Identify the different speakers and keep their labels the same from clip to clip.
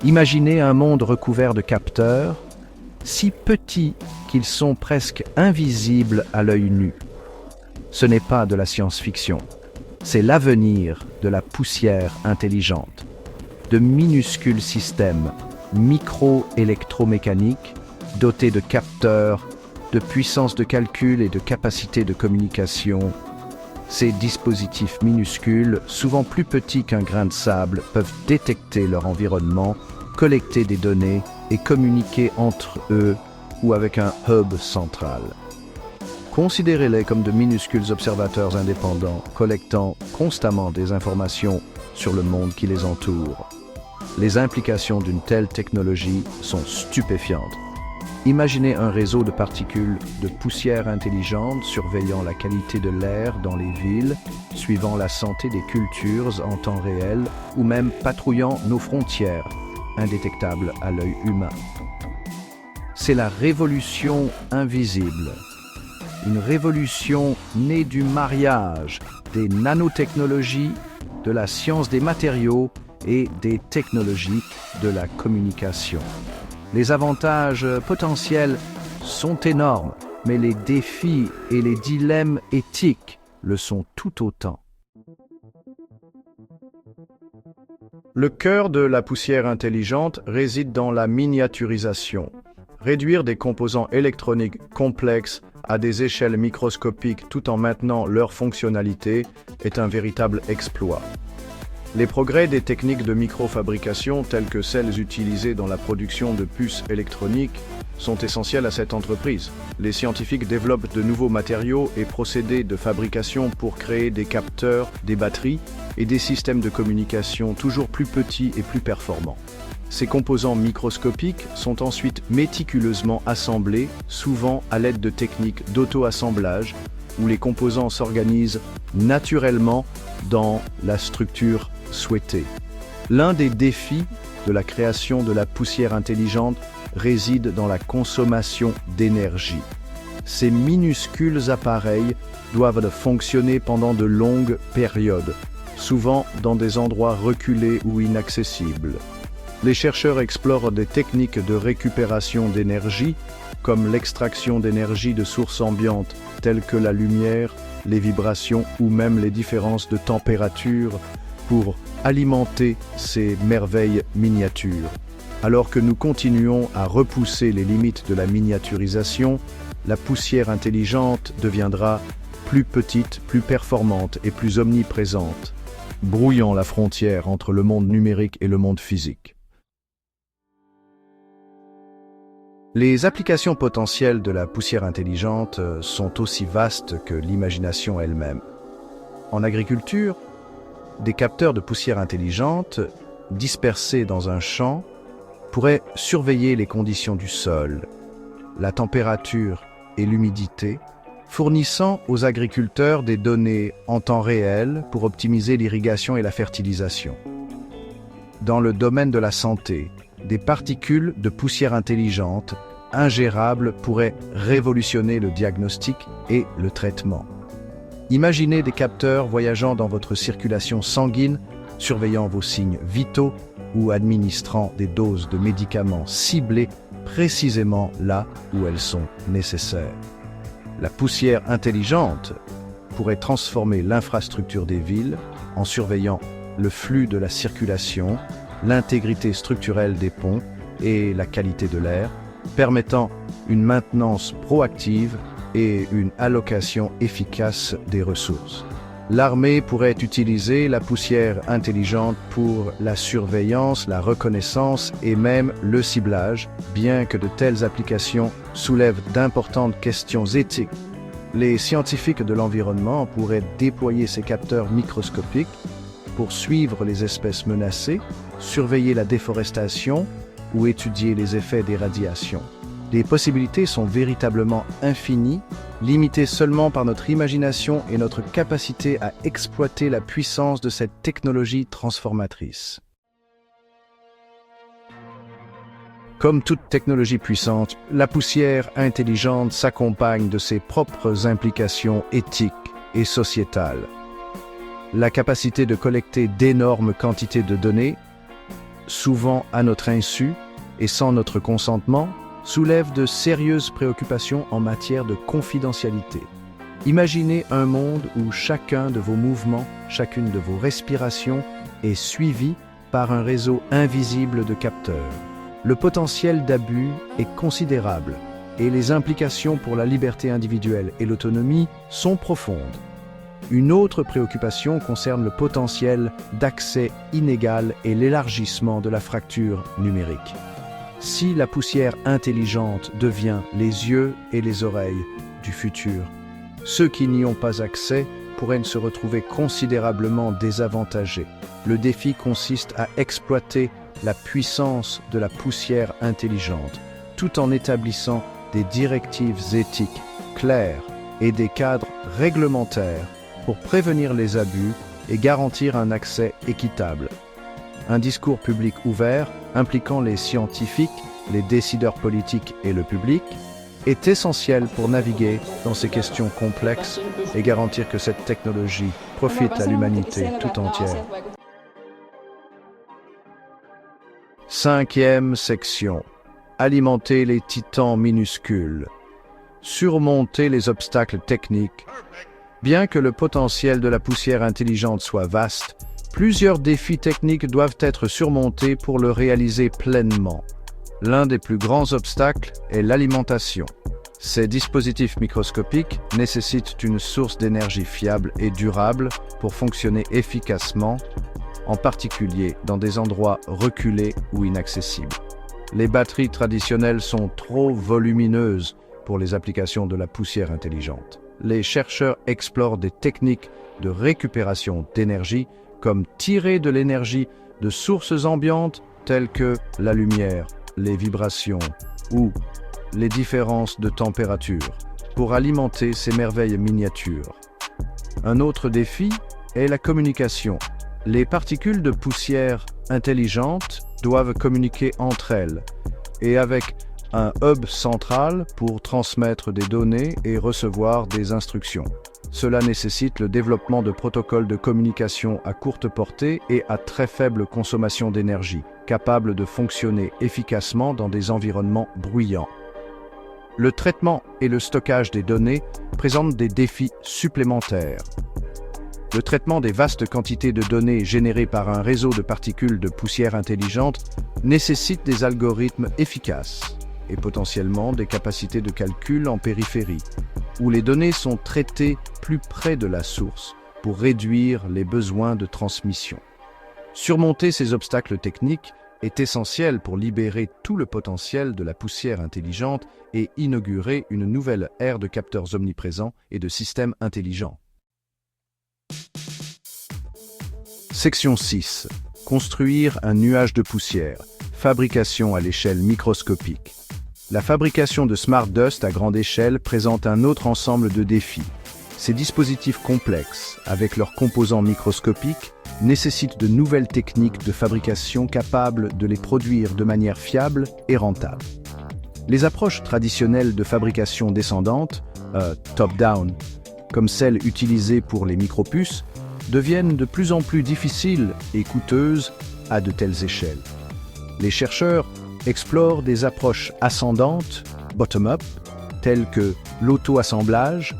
Speaker 1: Imaginez un monde recouvert de capteurs, si petits qu'ils sont presque invisibles à l'œil nu. Ce n'est pas de la science-fiction, c'est l'avenir de la poussière intelligente. De minuscules systèmes micro-électromécaniques dotés de capteurs, de puissance de calcul et de capacité de communication. Ces dispositifs minuscules, souvent plus petits qu'un grain de sable, peuvent détecter leur environnement, collecter des données et communiquer entre eux ou avec un hub central. Considérez-les comme de minuscules observateurs indépendants, collectant constamment des informations sur le monde qui les entoure. Les implications d'une telle technologie sont stupéfiantes. Imaginez un réseau de particules de poussière intelligente surveillant la qualité de l'air dans les villes, suivant la santé des cultures en temps réel ou même patrouillant nos frontières, indétectables à l'œil humain. C'est la révolution invisible. Une révolution née du mariage des nanotechnologies, de la science des matériaux et des technologies de la communication. Les avantages potentiels sont énormes, mais les défis et les dilemmes éthiques le sont tout autant. Le cœur de la poussière intelligente réside dans la miniaturisation. Réduire des composants électroniques complexes à des échelles microscopiques tout en maintenant leur fonctionnalité est un véritable exploit. Les progrès des techniques de microfabrication telles que celles utilisées dans la production de puces électroniques sont essentielles à cette entreprise. Les scientifiques développent de nouveaux matériaux et procédés de fabrication pour créer des capteurs, des batteries et des systèmes de communication toujours plus petits et plus performants. Ces composants microscopiques sont ensuite méticuleusement assemblés, souvent à l'aide de techniques d'auto-assemblage, où les composants s'organisent naturellement dans la structure souhaitée. L'un des défis de la création de la poussière intelligente réside dans la consommation d'énergie. Ces minuscules appareils doivent fonctionner pendant de longues périodes, souvent dans des endroits reculés ou inaccessibles. Les chercheurs explorent des techniques de récupération d'énergie, comme l'extraction d'énergie de sources ambiantes telles que la lumière, les vibrations ou même les différences de température pour alimenter ces merveilles miniatures. Alors que nous continuons à repousser les limites de la miniaturisation, la poussière intelligente deviendra plus petite, plus performante et plus omniprésente, brouillant la frontière entre le monde numérique et le monde physique. Les applications potentielles de la poussière intelligente sont aussi vastes que l'imagination elle-même. En agriculture, des capteurs de poussière intelligente, dispersés dans un champ, pourraient surveiller les conditions du sol, la température et l'humidité, fournissant aux agriculteurs des données en temps réel pour optimiser l'irrigation et la fertilisation. Dans le domaine de la santé, des particules de poussière intelligente ingérables pourraient révolutionner le diagnostic et le traitement. Imaginez des capteurs voyageant dans votre circulation sanguine, surveillant vos signes vitaux ou administrant des doses de médicaments ciblées précisément là où elles sont nécessaires. La poussière intelligente pourrait transformer l'infrastructure des villes en surveillant le flux de la circulation, l'intégrité structurelle des ponts et la qualité de l'air, permettant une maintenance proactive et une allocation efficace des ressources. L'armée pourrait utiliser la poussière intelligente pour la surveillance, la reconnaissance et même le ciblage, bien que de telles applications soulèvent d'importantes questions éthiques. Les scientifiques de l'environnement pourraient déployer ces capteurs microscopiques pour suivre les espèces menacées, surveiller la déforestation ou étudier les effets des radiations. Les possibilités sont véritablement infinies, limitées seulement par notre imagination et notre capacité à exploiter la puissance de cette technologie transformatrice. Comme toute technologie puissante, la poussière intelligente s'accompagne de ses propres implications éthiques et sociétales. La capacité de collecter d'énormes quantités de données souvent à notre insu et sans notre consentement, soulève de sérieuses préoccupations en matière de confidentialité. Imaginez un monde où chacun de vos mouvements, chacune de vos respirations est suivi par un réseau invisible de capteurs. Le potentiel d'abus est considérable et les implications pour la liberté individuelle et l'autonomie sont profondes. Une autre préoccupation concerne le potentiel d'accès inégal et l'élargissement de la fracture numérique. Si la poussière intelligente devient les yeux et les oreilles du futur, ceux qui n'y ont pas accès pourraient se retrouver considérablement désavantagés. Le défi consiste à exploiter la puissance de la poussière intelligente, tout en établissant des directives éthiques claires et des cadres réglementaires pour prévenir les abus et garantir un accès équitable. Un discours public ouvert, impliquant les scientifiques, les décideurs politiques et le public, est essentiel pour naviguer dans ces questions complexes et garantir que cette technologie profite à l'humanité tout entière. 5e section. Alimenter les titans minuscules. Surmonter les obstacles techniques. Bien que le potentiel de la poussière intelligente soit vaste, plusieurs défis techniques doivent être surmontés pour le réaliser pleinement. L'un des plus grands obstacles est l'alimentation. Ces dispositifs microscopiques nécessitent une source d'énergie fiable et durable pour fonctionner efficacement, en particulier dans des endroits reculés ou inaccessibles. Les batteries traditionnelles sont trop volumineuses pour les applications de la poussière intelligente. Les chercheurs explorent des techniques de récupération d'énergie, comme tirer de l'énergie de sources ambiantes telles que la lumière, les vibrations ou les différences de température, pour alimenter ces merveilles miniatures. Un autre défi est la communication. Les particules de poussière intelligentes doivent communiquer entre elles et avec un hub central pour transmettre des données et recevoir des instructions. Cela nécessite le développement de protocoles de communication à courte portée et à très faible consommation d'énergie, capables de fonctionner efficacement dans des environnements bruyants. Le traitement et le stockage des données présentent des défis supplémentaires. Le traitement des vastes quantités de données générées par un réseau de particules de poussière intelligente nécessite des algorithmes efficaces et potentiellement des capacités de calcul en périphérie, où les données sont traitées plus près de la source pour réduire les besoins de transmission. Surmonter ces obstacles techniques est essentiel pour libérer tout le potentiel de la poussière intelligente et inaugurer une nouvelle ère de capteurs omniprésents et de systèmes intelligents. Section 6. Construire un nuage de poussière. Fabrication à l'échelle microscopique. La fabrication de Smart Dust à grande échelle présente un autre ensemble de défis. Ces dispositifs complexes, avec leurs composants microscopiques, nécessitent de nouvelles techniques de fabrication capables de les produire de manière fiable et rentable. Les approches traditionnelles de fabrication descendante, top-down, comme celles utilisées pour les micropuces, deviennent de plus en plus difficiles et coûteuses à de telles échelles. Les chercheurs explorent des approches ascendantes, bottom-up, telles que l'auto-assemblage,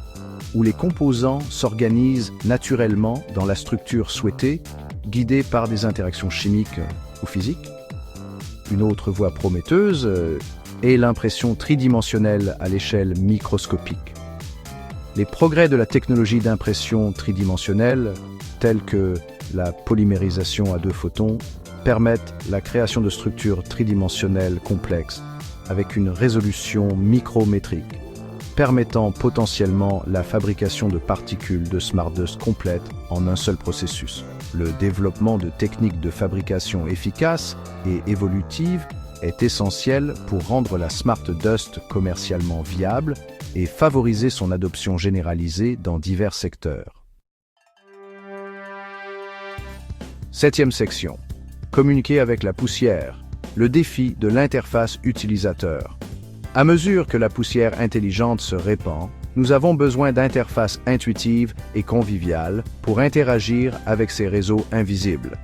Speaker 1: où les composants s'organisent naturellement dans la structure souhaitée, guidés par des interactions chimiques ou physiques. Une autre voie prometteuse est l'impression tridimensionnelle à l'échelle microscopique. Les progrès de la technologie d'impression tridimensionnelle, tels que la polymérisation à 2 photons, permettent la création de structures tridimensionnelles complexes avec une résolution micrométrique, permettant potentiellement la fabrication de particules de Smart Dust complètes en un seul processus. Le développement de techniques de fabrication efficaces et évolutives est essentiel pour rendre la Smart Dust commercialement viable et favoriser son adoption généralisée dans divers secteurs. 7e section. Communiquer avec la poussière. Le défi de l'interface utilisateur. À mesure que la poussière intelligente se répand, nous avons besoin d'interfaces intuitives et conviviales pour interagir avec ces réseaux invisibles.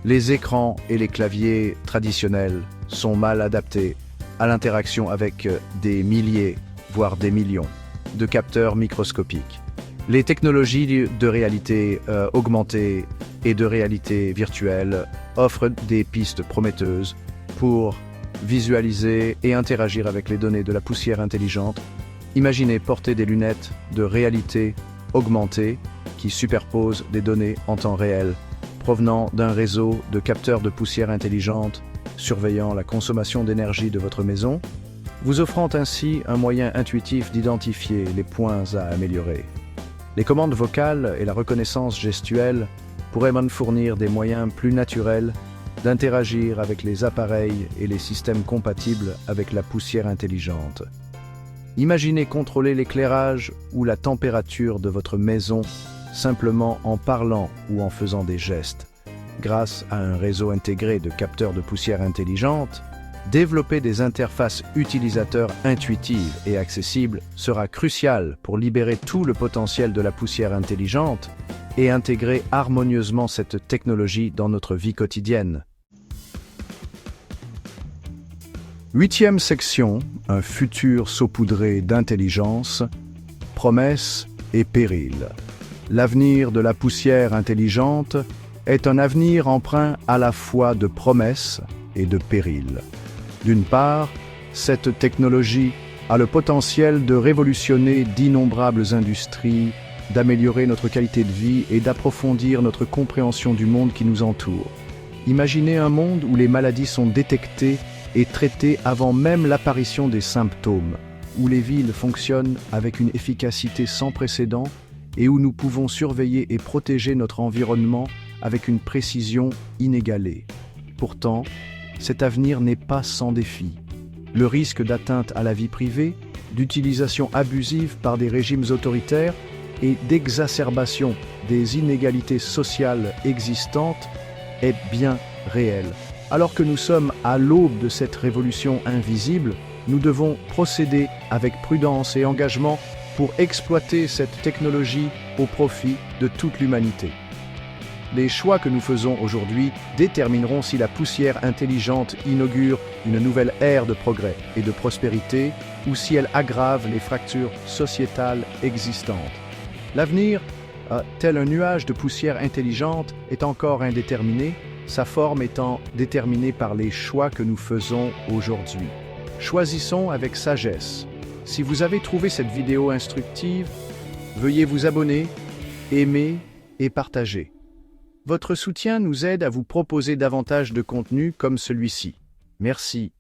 Speaker 1: Les écrans et les claviers traditionnels sont mal adaptés à l'interaction avec des milliers, voire des millions, de capteurs microscopiques. Les technologies de réalité augmentée et de réalité virtuelle offrent des pistes prometteuses pour visualiser et interagir avec les données de la poussière intelligente. Imaginez porter des lunettes de réalité augmentée qui superposent des données en temps réel provenant d'un réseau de capteurs de poussière intelligente surveillant la consommation d'énergie de votre maison, vous offrant ainsi un moyen intuitif d'identifier les points à améliorer. Les commandes vocales et la reconnaissance gestuelle pourraient même fournir des moyens plus naturels d'interagir avec les appareils et les systèmes compatibles avec la poussière intelligente. Imaginez contrôler l'éclairage ou la température de votre maison simplement en parlant ou en faisant des gestes. Grâce à un réseau intégré de capteurs de poussière intelligente, développer des interfaces utilisateurs intuitives et accessibles sera crucial pour libérer tout le potentiel de la poussière intelligente et intégrer harmonieusement cette technologie dans notre vie quotidienne. 8e section, un futur saupoudré d'intelligence, promesses et périls. L'avenir de la poussière intelligente est un avenir empreint à la fois de promesses et de périls. D'une part, cette technologie a le potentiel de révolutionner d'innombrables industries, d'améliorer notre qualité de vie et d'approfondir notre compréhension du monde qui nous entoure. Imaginez un monde où les maladies sont détectées et traitées avant même l'apparition des symptômes, où les villes fonctionnent avec une efficacité sans précédent et où nous pouvons surveiller et protéger notre environnement avec une précision inégalée. Pourtant, cet avenir n'est pas sans défi. Le risque d'atteinte à la vie privée, d'utilisation abusive par des régimes autoritaires et d'exacerbation des inégalités sociales existantes est bien réel. Alors que nous sommes à l'aube de cette révolution invisible, nous devons procéder avec prudence et engagement pour exploiter cette technologie au profit de toute l'humanité. Les choix que nous faisons aujourd'hui détermineront si la poussière intelligente inaugure une nouvelle ère de progrès et de prospérité ou si elle aggrave les fractures sociétales existantes. L'avenir, tel un nuage de poussière intelligente, est encore indéterminé, sa forme étant déterminée par les choix que nous faisons aujourd'hui. Choisissons avec sagesse. Si vous avez trouvé cette vidéo instructive, veuillez vous abonner, aimer et partager. Votre soutien nous aide à vous proposer davantage de contenu comme celui-ci. Merci.